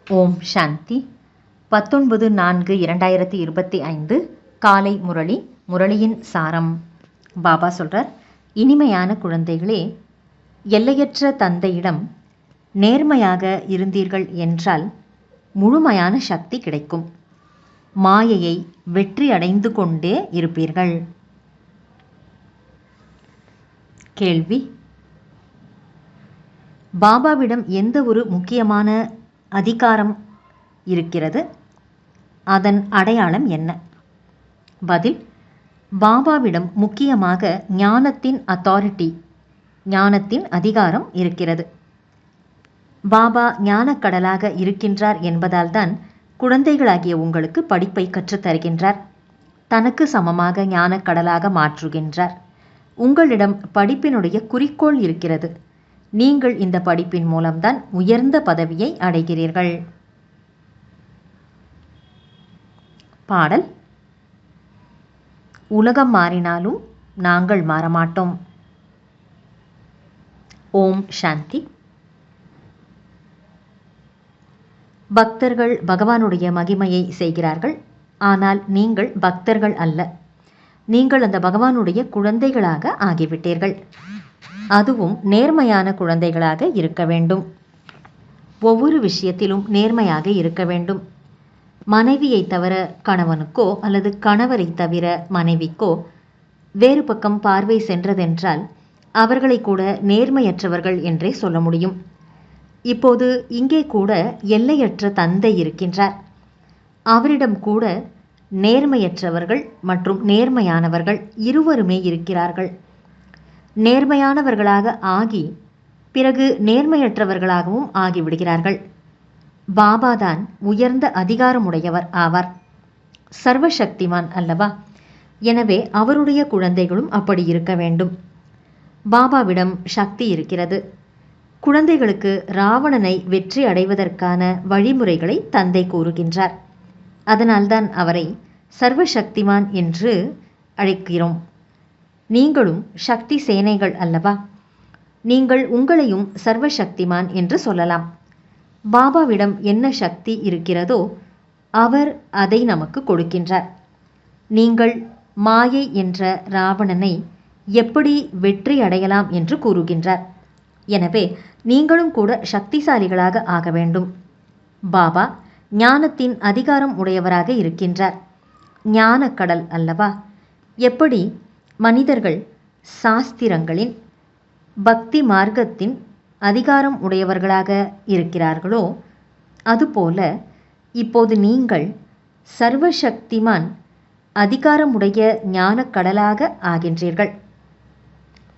ஓம் சாந்தி. 19/4/2025 காலை முரளி. முரளியின் சாரம். பாபா சொல்றார், இனிமையான குழந்தைகளே, எல்லையற்ற தந்தையிடம் நேர்மையாக இருந்தீர்கள் என்றால் முழுமையான சக்தி கிடைக்கும். மாயையை வெற்றி அடைந்து கொண்டே இருப்பீர்கள். கேள்வி: பாபாவிடம் எந்த ஒரு முக்கியமான அதிகாரம் இருக்கிறது? அதன் அடையாளம் என்ன? பதில்: பாபாவிடம் முக்கியமாக ஞானத்தின் அத்தாரிட்டி, ஞானத்தின் அதிகாரம் இருக்கிறது. பாபா ஞானக்கடலாக இருக்கின்றார் என்பதால் தான் குழந்தைகளாகிய உங்களுக்கு படிப்பை கற்றுத் தருகின்றார். தனக்கு சமமாக ஞானக்கடலாக மாற்றுகின்றார். உங்களிடம் படிப்பினுடைய குறிக்கோள் இருக்கிறது. நீங்கள் இந்த படிப்பின் மூலம்தான் உயர்ந்த பதவியை அடைகிறீர்கள். பாடல்: உலகம் மாறினாலும் நாங்கள் மாறமாட்டோம். ஓம் சாந்தி. பக்தர்கள் பகவானுடைய மகிமையை செய்கிறார்கள். ஆனால் நீங்கள் பக்தர்கள் அல்ல. நீங்கள் அந்த பகவானுடைய குழந்தைகளாக ஆகிவிட்டீர்கள். அதுவும் நேர்மையான குழந்தைகளாக இருக்க வேண்டும். ஒவ்வொரு விஷயத்திலும் நேர்மையாக இருக்க வேண்டும். மனைவியை தவிர கணவனுக்கோ அல்லது கணவரை தவிர மனைவிக்கோ வேறு பக்கம் பார்வை சென்றதென்றால் அவர்களை கூட நேர்மையற்றவர்கள் என்றே சொல்ல முடியும். இப்போது இங்கே கூட எல்லையற்ற தந்தை இருக்கின்றார். அவரிடம் கூட நேர்மையற்றவர்கள் மற்றும் நேர்மையானவர்கள் இருவருமே இருக்கிறார்கள். நேர்மையானவர்களாக ஆகி பிறகு நேர்மையற்றவர்களாகவும் ஆகிவிடுகிறார்கள். பாபாதான் உயர்ந்த அதிகாரமுடையவர் ஆவார். சர்வசக்திமான் அல்லவா? எனவே அவருடைய குழந்தைகளும் அப்படி இருக்க வேண்டும். பாபாவிடம் சக்தி இருக்கிறது. குழந்தைகளுக்கு ராவணனை வெற்றி அடைவதற்கான வழிமுறைகளை தந்தை கூறுகின்றார். அதனால்தான் அவரை சர்வசக்திமான் என்று அழைக்கிறோம். நீங்களும் சக்தி சேனைகள் அல்லவா? நீங்கள் உங்களையும் சர்வசக்திமான் என்று சொல்லலாம். பாபாவிடம் என்ன சக்தி இருக்கிறதோ அவர் அதை நமக்கு கொடுக்கின்றார். நீங்கள் மாயை என்ற ராவணனை எப்படி வெற்றி அடையலாம் என்று கூறுகின்றார். எனவே நீங்களும் கூட சக்திசாலிகளாக ஆக வேண்டும். பாபா ஞானத்தின் அதிகாரம் உடையவராக இருக்கின்றார். ஞானக்கடல் அல்லவா? எப்படி மனிதர்கள் சாஸ்திரங்களின் பக்தி மார்க்கத்தின் அதிகாரம் உடையவர்களாக இருக்கிறார்களோ அதுபோல இப்போது நீங்கள் சர்வசக்திமான் அதிகாரமுடைய ஞானக்கடலாக ஆகின்றீர்கள்.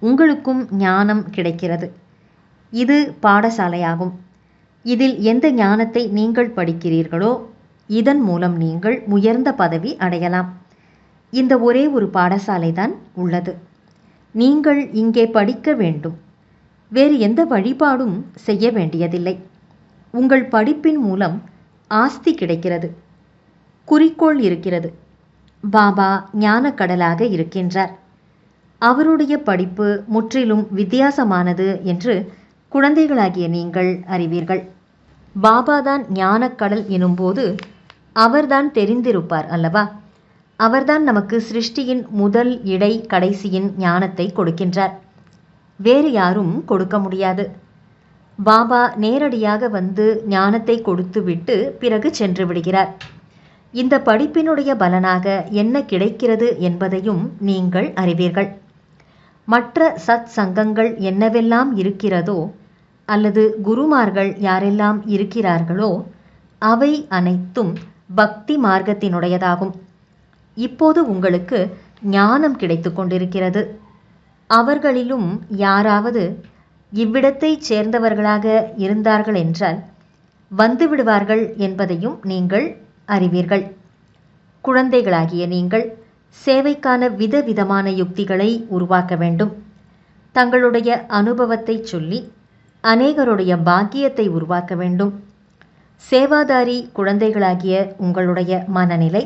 உங்களுக்கும் ஞானம் கிடைக்கிறது. இது பாடசாலையாகும். இதில் எந்த ஞானத்தை நீங்கள் படிக்கிறீர்களோ இதன் மூலம் நீங்கள் உயர்ந்த பதவி அடையலாம். இந்த ஒரே ஒரு பாடசாலைதான் உள்ளது. நீங்கள் இங்கே படிக்க வேண்டும். வேறு எந்த வழிபாடும் செய்ய வேண்டியதில்லை. உங்கள் படிப்பின் மூலம் ஆஸ்தி கிடைக்கிறது. குறிக்கோள் இருக்கிறது. பாபா ஞானக்கடலாக இருக்கின்றார். அவருடைய படிப்பு முற்றிலும் வித்தியாசமானது என்று குழந்தைகளாகிய நீங்கள் அறிவீர்கள். பாபாதான் ஞானக்கடல் எனும்போது அவர்தான் தெரிந்திருப்பார் அல்லவா? அவர்தான் நமக்கு சிருஷ்டியின் முதல் இடை கடைசியின் ஞானத்தை கொடுக்கின்றார். வேறு யாரும் கொடுக்க முடியாது. பாபா நேரடியாக வந்து ஞானத்தை கொடுத்துவிட்டு பிறகு சென்று விடுகிறார். இந்த படிப்பினுடைய பலனாக என்ன கிடைக்கிறது என்பதையும் நீங்கள் அறிவீர்கள். மற்ற சத் சங்கங்கள் என்னவெல்லாம் இருக்கிறதோ அல்லது குருமார்கள் யாரெல்லாம் இருக்கிறார்களோ அவை அனைத்தும் பக்தி மார்க்கத்தினுடையதாகும். இப்போது உங்களுக்கு ஞானம் கிடைத்து கொண்டிருக்கிறது. அவர்களிலும் யாராவது இவ்விடத்தைச் சேர்ந்தவர்களாக இருந்தார்கள் என்றால் வந்து விடுவார்கள் என்பதையும் நீங்கள் அறிவீர்கள். குழந்தைகளாகிய நீங்கள் சேவைக்கான விதவிதமான யுக்திகளை உருவாக்க வேண்டும். தங்களுடைய அனுபவத்தை சொல்லி அநேகருடைய பாக்கியத்தை உருவாக்க வேண்டும். சேவாதாரி குழந்தைகளாகிய உங்களுடைய மனநிலை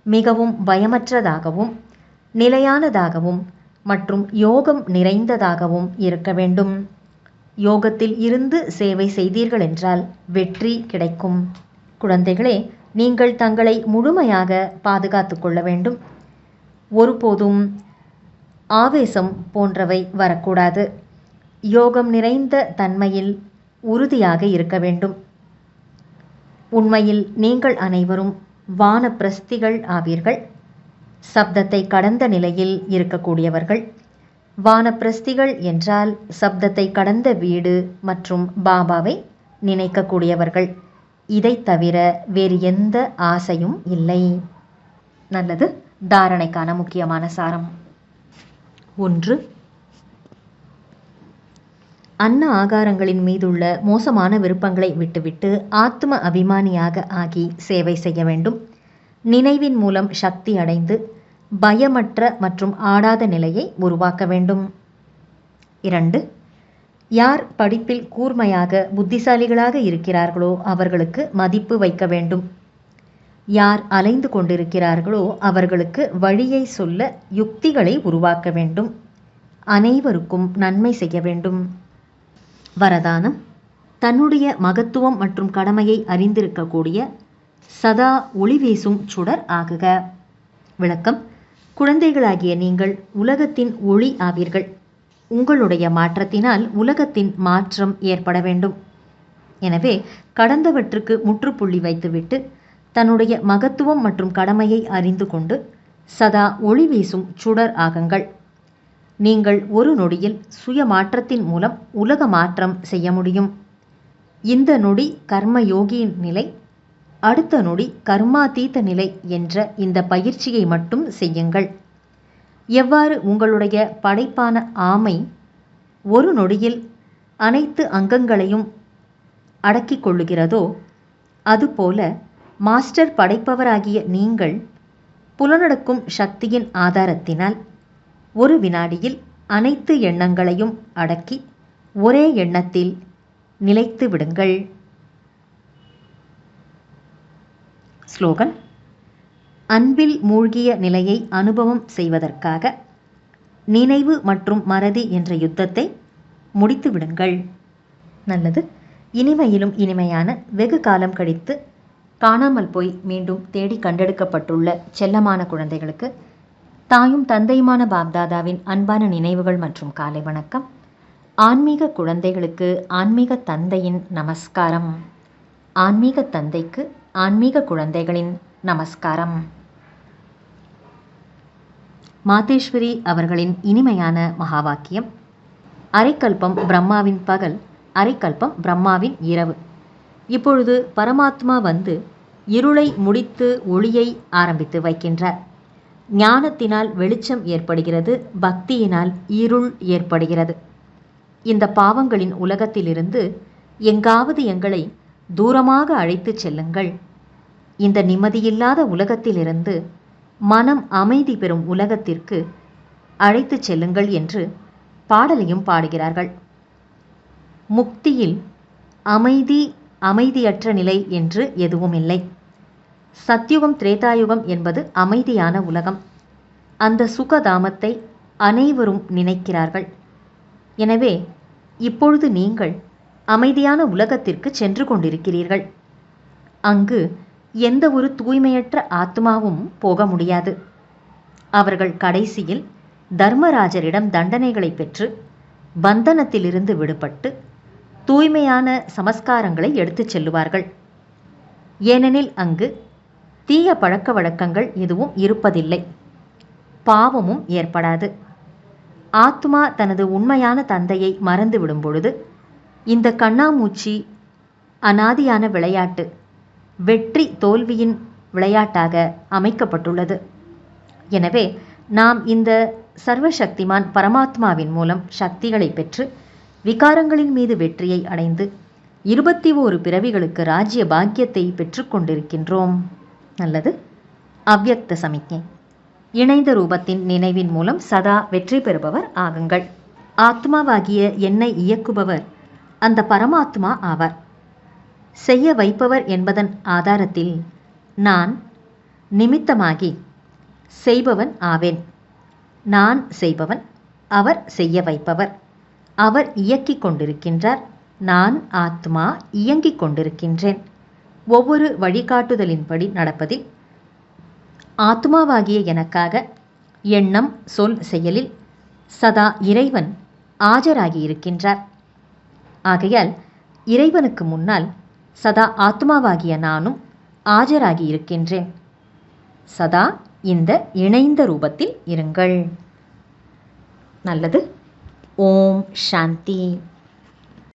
மிகவும் பயமற்றதாகவும் நிலையானதாகவும் மற்றும் யோகம் நிறைந்ததாகவும் இருக்க வேண்டும். யோகத்தில் இருந்து சேவை செய்தீர்கள் என்றால் வெற்றி கிடைக்கும். குழந்தைகளே, நீங்கள் தங்களை முழுமையாக பாதுகாத்து கொள்ள வேண்டும். ஒருபோதும் ஆவேசம் போன்றவை வரக்கூடாது. யோகம் நிறைந்த தன்மையில் உறுதியாக இருக்க வேண்டும். உண்மையில் நீங்கள் அனைவரும் வானப்பிரஸ்திகள் ஆவீர்கள். சப்தத்தை கடந்த நிலையில் இருக்கக்கூடியவர்கள். வானப்பிரஸ்திகள் என்றால் சப்தத்தை கடந்த வீடு மற்றும் பாபாவை நினைக்கக்கூடியவர்கள். இதை தவிர வேறு எந்த ஆசையும் இல்லை. நல்லது. தாரணைக்கான முக்கியமான சாரம். 1. அன்ன ஆகாரங்களின் மீதுள்ள மோசமான விருப்பங்களை விட்டுவிட்டு ஆத்ம அபிமானியாக ஆகி சேவை செய்ய வேண்டும். நினைவின் மூலம் சக்தி அடைந்து பயமற்ற மற்றும் ஆடாத நிலையை உருவாக்க வேண்டும். 2. யார் படிப்பில் கூர்மையாக புத்திசாலிகளாக இருக்கிறார்களோ அவர்களுக்கு மதிப்பு வைக்க வேண்டும். யார் அலைந்து கொண்டிருக்கிறார்களோ அவர்களுக்கு வழியை சொல்ல யுக்திகளை உருவாக்க வேண்டும். அனைவருக்கும் நன்மை செய்ய வேண்டும். வரதானம். தன்னுடைய மகத்துவம் மற்றும் கடமையை அறிந்திருக்கக்கூடிய சதா ஒளி வீசும் சுடர் ஆகுக. விளக்கம். குழந்தைகளாகிய நீங்கள் உலகத்தின் ஒளி ஆவீர்கள். உங்களுடைய மாற்றத்தினால் உலகத்தின் மாற்றம் ஏற்பட வேண்டும். எனவே கடந்தவற்றுக்கு முற்றுப்புள்ளி வைத்துவிட்டு தன்னுடைய மகத்துவம் மற்றும் கடமையை அறிந்து கொண்டு சதா ஒளி வீசும் சுடர் ஆகுங்கள். நீங்கள் ஒரு நொடியில் சுய மாற்றத்தின் மூலம் உலக மாற்றம் செய்ய முடியும். இந்த நொடி கர்மயோகியின் நிலை, அடுத்த நொடி கர்மாதீத நிலை என்ற இந்த பயிற்சியை மட்டும் செய்யுங்கள். எவ்வாறு உங்களுடைய படைப்பான ஆமை ஒரு நொடியில் அனைத்து அங்கங்களையும் அடக்கிக் கொள்ளுகிறதோ அதுபோல மாஸ்டர் படைப்பவராகிய நீங்கள் புலனடக்கும் சக்தியின் ஆதாரத்தினால் ஒரு வினாடியில் அனைத்து எண்ணங்களையும் அடக்கி ஒரே எண்ணத்தில் நிலைத்து விடுங்கள். ஸ்லோகன். அன்பில் மூழ்கிய நிலையை அனுபவம் செய்வதற்காக நினைவு மற்றும் மறதி என்ற யுத்தத்தை முடித்து விடுங்கள். நல்லது. இனிமையிலும் இனிமையான வெகு காலம் கழித்து காணாமல் போய் மீண்டும் தேடி கண்டெடுக்கப்பட்டுள்ள செல்லமான குழந்தைகளுக்கு தாயும் தந்தையுமான பாப்தாதாவின் அன்பான நினைவுகள் மற்றும் காலை வணக்கம். ஆன்மீக குழந்தைகளுக்கு ஆன்மீக தந்தையின் நமஸ்காரம். ஆன்மீக தந்தைக்கு ஆன்மீக குழந்தைகளின் நமஸ்காரம். மாதேஸ்வரி அவர்களின் இனிமையான மகா வாக்கியம். அரைக்கல்பம் பிரம்மாவின் பகல், அரைக்கல்பம் பிரம்மாவின் இரவு. இப்பொழுது பரமாத்மா வந்து இருளை முடித்து ஒளியை ஆரம்பித்து வைக்கின்றார். ஞானத்தினால் வெளிச்சம் ஏற்படுகிறது, பக்தியினால் இருள் ஏற்படுகிறது. இந்த பாவங்களின் உலகத்திலிருந்து எங்காவது எங்களை தூரமாக அழைத்துச் செல்லுங்கள். இந்த நிம்மதியில்லாத உலகத்திலிருந்து மனம் அமைதி பெறும் உலகத்திற்கு அழைத்துச் செல்லுங்கள் என்று பாடலையும் பாடுகிறார்கள். முக்தியில் அமைதி, அமைதியற்ற நிலை என்று எதுவும் இல்லை. சத்யுகம், திரேதாயுகம் என்பது அமைதியான உலகம். அந்த சுகதாமத்தை அனைவரும் நினைக்கிறார்கள். எனவே இப்பொழுது நீங்கள் அமைதியான உலகத்திற்கு சென்று கொண்டிருக்கிறீர்கள். அங்கு எந்த ஒரு தூய்மையற்ற ஆத்மாவும் போக முடியாது. அவர்கள் கடைசியில் தர்மராஜரிடம் தண்டனைகளை பெற்று பந்தனத்திலிருந்து விடுபட்டு தூய்மையான சமஸ்காரங்களை எடுத்துச் செல்லுவார்கள். ஏனெனில் அங்கு தீய பழக்க வழக்கங்கள் எதுவும் இருப்பதில்லை, பாவமும் ஏற்படாது. ஆத்மா தனது உண்மையான தந்தையை மறந்துவிடும் பொழுது இந்த கண்ணாமூச்சி அனாதியான விளையாட்டு வெற்றி தோல்வியின் விளையாட்டாக அமைக்கப்பட்டுள்ளது. எனவே நாம் இந்த சர்வசக்திமான் பரமாத்மாவின் மூலம் சக்திகளை பெற்று விகாரங்களின் மீது வெற்றியை அடைந்து 21 பிறவிகளுக்கு ராஜ்ய பாக்கியத்தை பெற்றுக்கொண்டிருக்கின்றோம். நல்லது. அவ்யக்த சமிக்ஞை. இணைந்த ரூபத்தின் நினைவின் மூலம் சதா வெற்றி பெறுபவர் ஆகுங்கள். ஆத்மாவாகிய என்னை இயக்குபவர் அந்த பரமாத்மா ஆவார். செய்ய வைப்பவர் என்பதன் ஆதாரத்தில் நான் நிமித்தமாகி செய்பவன் ஆவேன். நான் செய்பவன், அவர் செய்ய வைப்பவர். அவர் இயக்கிக் கொண்டிருக்கின்றார். நான் ஆத்மா இயங்கிக் கொண்டிருக்கின்றேன். ஒவ்வொரு வழிகாட்டுதலின்படி நடப்பதில் ஆத்மாவாகிய எனக்காக எண்ணம், சொல், செயலில் சதா இறைவன் ஆஜராகியிருக்கின்றார். ஆகையால் இறைவனுக்கு முன்னால் சதா ஆத்மாவாகிய நானும் ஆஜராகியிருக்கின்றேன். சதா இந்த இணைந்த ரூபத்தில் இருங்கள். நல்லது. ஓம் சாந்தி.